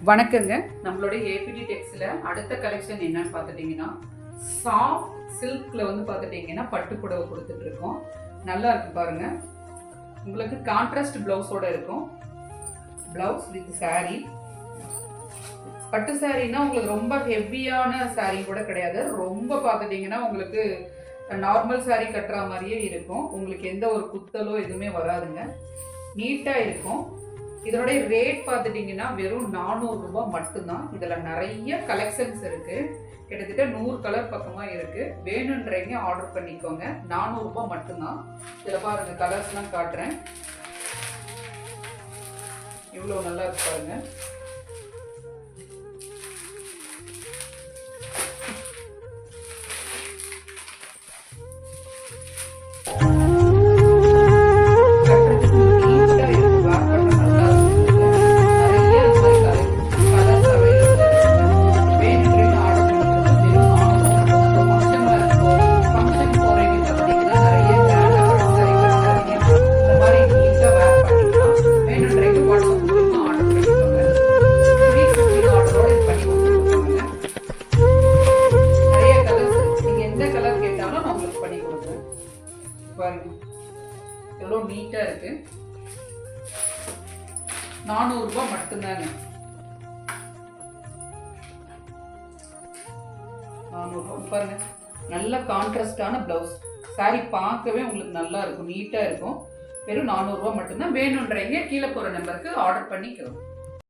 வணக்கங்க. நம்மளுடைய ஏபிடி டெக்ஸ்ல அடுத்த கலெக்ஷன் என்னன்னு பார்த்துட்டீங்கன்னா, சாஃப்ட் சில்க்ல பார்த்துட்டீங்கன்னா பட்டு புடவை கொடுத்துட்டு இருக்கோம். நல்லா இருக்கு பாருங்க. உங்களுக்கு கான்ட்ராஸ்ட் பிளவுஸோட இருக்கும். Blouse with sorry. பட்டு சாரின்னா உங்களுக்கு ரொம்ப ஹெவியான சாரி கூட கிடையாது. ரொம்ப பார்த்துட்டீங்கன்னா உங்களுக்கு நார்மல் சாரி கட்டுற மாதிரியே இருக்கும். உங்களுக்கு எந்த ஒரு குத்தலோ எதுவுமே வராதுங்க. நீட்டாக இருக்கும். இதனுடைய ரேட் பார்த்துட்டிங்கன்னா வெறும் 400 ரூபாய் மட்டும்தான். இதில் நிறைய கலெக்ஷன்ஸ் இருக்குது. கிட்டத்தட்ட 100 கலர் பக்கமாக இருக்குது. வேணுன்றீங்க ஆர்டர் பண்ணிக்கோங்க. 400 ரூபாய் மட்டும்தான். இதில் பாருங்கள், கலர்ஸ்லாம் காட்டுறேன். இவ்வளோ நல்லா இருக்கு பாருங்கள். பாருங்க எவ்வளோ நீட்டா இருக்கு. 400 ரூபாய் மட்டும்தாங்க. 400 ரூபாய் பாருங்க. நல்ல கான்ட்ராஸ்டான பிளவுஸ். சாரி பார்க்கவே உங்களுக்கு நல்லா இருக்கும், நீட்டா இருக்கும். வெறும் 400 ரூபாய் மட்டும்தான். வேணுன்றீங்க கீழே போற நம்பருக்கு ஆர்டர் பண்ணிக்கிறோம்.